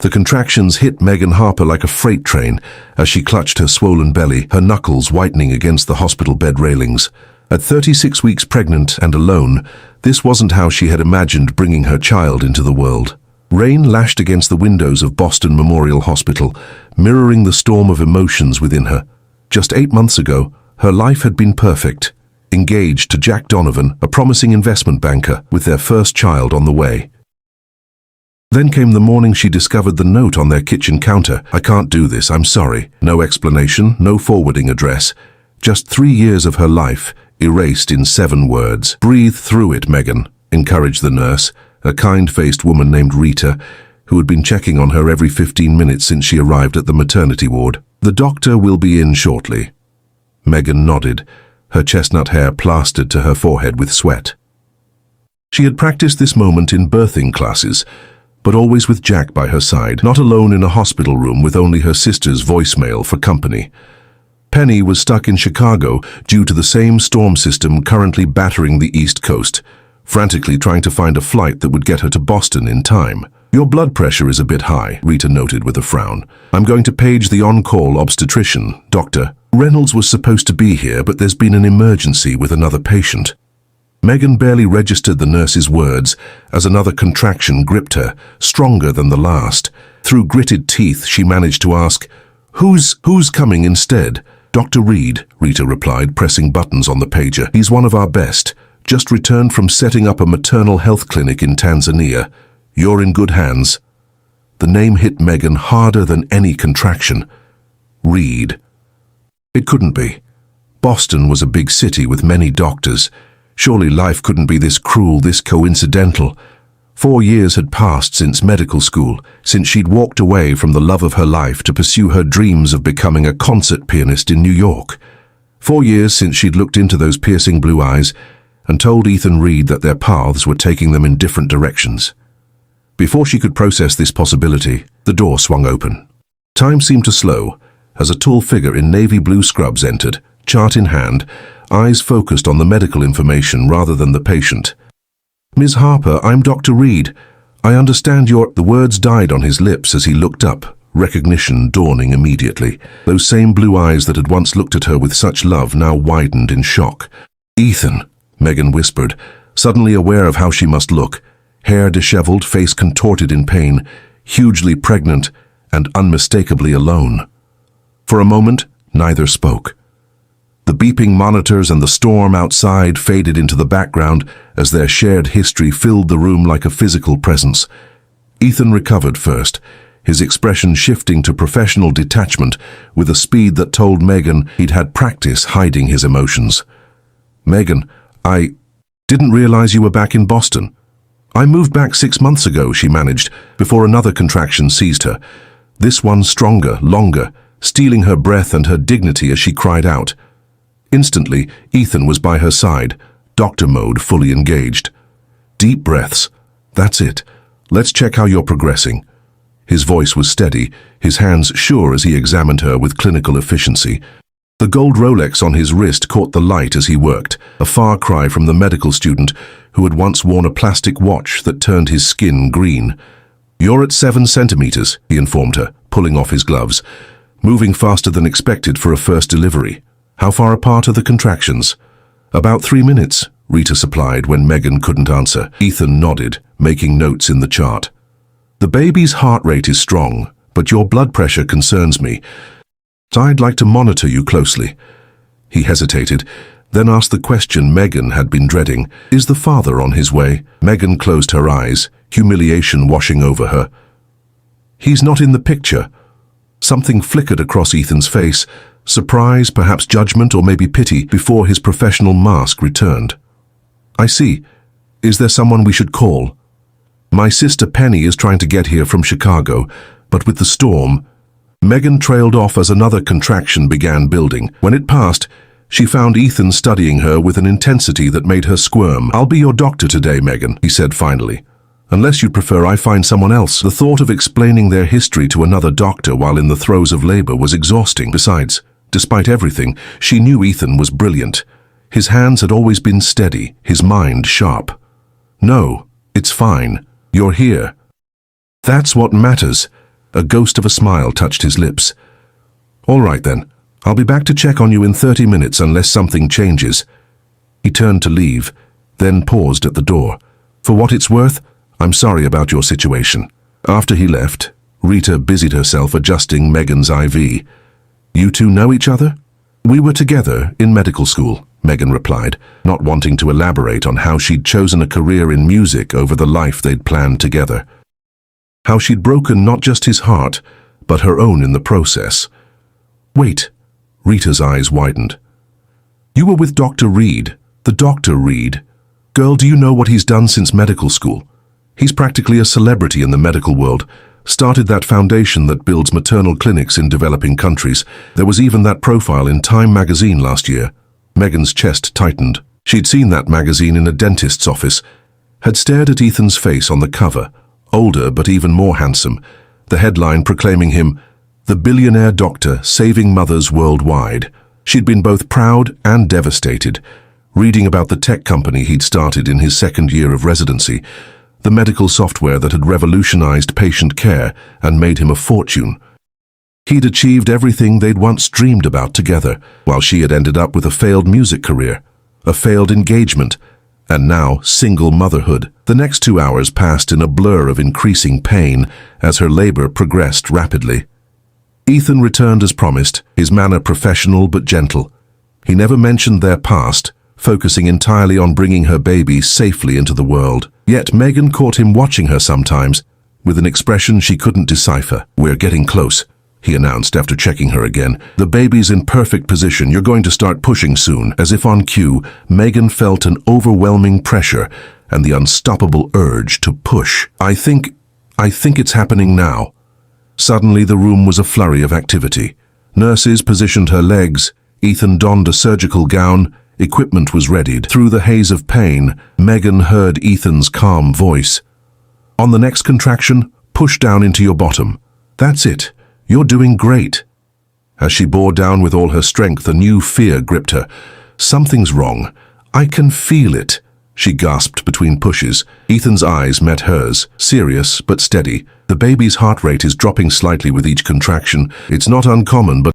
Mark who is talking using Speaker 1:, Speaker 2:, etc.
Speaker 1: The contractions hit Megan Harper like a freight train as she clutched her swollen belly, her knuckles whitening against the hospital bed railings. At 36 weeks pregnant and alone, this wasn't how she had imagined bringing her child into the world. Rain lashed against the windows of Boston Memorial Hospital, mirroring the storm of emotions within her. Just 8 months ago, her life had been perfect. Engaged to Jack Donovan, a promising investment banker, with their first child on the way. Then came the morning she discovered the note on their kitchen counter. "I can't do this, I'm sorry." No explanation, no forwarding address. Just 3 years of her life, erased in 7 words. "Breathe through it, Megan," encouraged the nurse, a kind-faced woman named Rita, who had been checking on her every 15 minutes since she arrived at the maternity ward. "The doctor will be in shortly." Megan nodded, her chestnut hair plastered to her forehead with sweat. She had practiced this moment in birthing classes, but always with Jack by her side, not alone in a hospital room with only her sister's voicemail for company. Penny was stuck in Chicago due to the same storm system currently battering the East Coast, frantically trying to find a flight that would get her to Boston in time. "Your blood pressure is a bit high," Rita noted with a frown. "I'm going to page the on-call obstetrician, Dr. Reynolds was supposed to be here, but there's been an emergency with another patient." Megan barely registered the nurse's words as another contraction gripped her, stronger than the last. Through gritted teeth, she managed to ask, Who's coming instead?" "Dr. Reed," Rita replied, pressing buttons on the pager. "He's one of our best. Just returned from setting up a maternal health clinic in Tanzania. You're in good hands." The name hit Megan harder than any contraction. Reed. It couldn't be. Boston was a big city with many doctors. Surely life couldn't be this cruel, this coincidental. 4 years had passed since medical school, since she'd walked away from the love of her life to pursue her dreams of becoming a concert pianist in New York. 4 years since she'd looked into those piercing blue eyes and told Ethan Reed that their paths were taking them in different directions. Before she could process this possibility, the door swung open. Time seemed to slow as a tall figure in navy blue scrubs entered, chart in hand, eyes focused on the medical information rather than the patient. "Ms. Harper, I'm Dr. Reed. I understand you're—" The words died on his lips as he looked up, recognition dawning immediately. Those same blue eyes that had once looked at her with such love now widened in shock. "Ethan," Megan whispered, suddenly aware of how she must look. Hair disheveled, face contorted in pain, hugely pregnant and unmistakably alone. For a moment, neither spoke. The beeping monitors and the storm outside faded into the background as their shared history filled the room like a physical presence. Ethan recovered first, his expression shifting to professional detachment with a speed that told Megan he'd had practice hiding his emotions. "Megan, I didn't realize you were back in Boston." "I moved back 6 months ago," she managed, before another contraction seized her. This one stronger, longer, stealing her breath and her dignity as she cried out. Instantly, Ethan was by her side, doctor mode fully engaged. "Deep breaths. That's it. Let's check how you're progressing." His voice was steady, his hands sure as he examined her with clinical efficiency. The gold Rolex on his wrist caught the light as he worked, a far cry from the medical student who had once worn a plastic watch that turned his skin green. "You're at 7 centimeters, he informed her, pulling off his gloves, moving faster than expected for a first delivery. "How far apart are the contractions?" "About 3 minutes, Rita supplied when Megan couldn't answer. Ethan nodded, making notes in the chart. "The baby's heart rate is strong, but your blood pressure concerns me. I'd like to monitor you closely." He hesitated, then asked the question Megan had been dreading. "Is the father on his way?" Megan closed her eyes, humiliation washing over her. "He's not in the picture." Something flickered across Ethan's face, surprise, perhaps judgment, or maybe pity, before his professional mask returned. "I see. Is there someone we should call?" "My sister Penny is trying to get here from Chicago, but with the storm—" Megan trailed off as another contraction began building. When it passed, she found Ethan studying her with an intensity that made her squirm. "I'll be your doctor today, Megan," he said finally. "Unless you'd prefer I find someone else." The thought of explaining their history to another doctor while in the throes of labor was exhausting. Besides, despite everything, she knew Ethan was brilliant. His hands had always been steady, his mind sharp. "No, it's fine. You're here. That's what matters." A ghost of a smile touched his lips. "All right then. I'll be back to check on you in 30 minutes unless something changes." He turned to leave, then paused at the door. "For what it's worth, I'm sorry about your situation." After he left, Rita busied herself adjusting Megan's IV. "You two know each other?" "We were together in medical school," Megan replied, not wanting to elaborate on how she'd chosen a career in music over the life they'd planned together. How she'd broken not just his heart, but her own in the process. "Wait," Rita's eyes widened. "You were with Dr. Reed, the Dr. Reed. Girl, do you know what he's done since medical school? He's practically a celebrity in the medical world. Started that foundation that builds maternal clinics in developing countries. There was even that profile in Time magazine last year." Megan's chest tightened. She'd seen that magazine in a dentist's office, had stared at Ethan's face on the cover, older but even more handsome, the headline proclaiming him, "The Billionaire Doctor Saving Mothers Worldwide." She'd been both proud and devastated, reading about the tech company he'd started in his second year of residency, the medical software that had revolutionized patient care and made him a fortune. He'd achieved everything they'd once dreamed about together, while she had ended up with a failed music career, a failed engagement, and now single motherhood. The next 2 hours passed in a blur of increasing pain as her labor progressed rapidly. Ethan returned as promised, his manner professional but gentle. He never mentioned their past, focusing entirely on bringing her baby safely into the world. Yet Megan caught him watching her sometimes, with an expression she couldn't decipher. "We're getting close," he announced after checking her again. "The baby's in perfect position. You're going to start pushing soon." As if on cue, Megan felt an overwhelming pressure and the unstoppable urge to push. I think it's happening now." Suddenly the room was a flurry of activity. Nurses positioned her legs, Ethan donned a surgical gown, equipment was readied. Through the haze of pain, Megan heard Ethan's calm voice. "On the next contraction, push down into your bottom. That's it. You're doing great." As she bore down with all her strength, a new fear gripped her. "Something's wrong. I can feel it," she gasped between pushes. Ethan's eyes met hers, serious but steady. "The baby's heart rate is dropping slightly with each contraction. It's not uncommon, but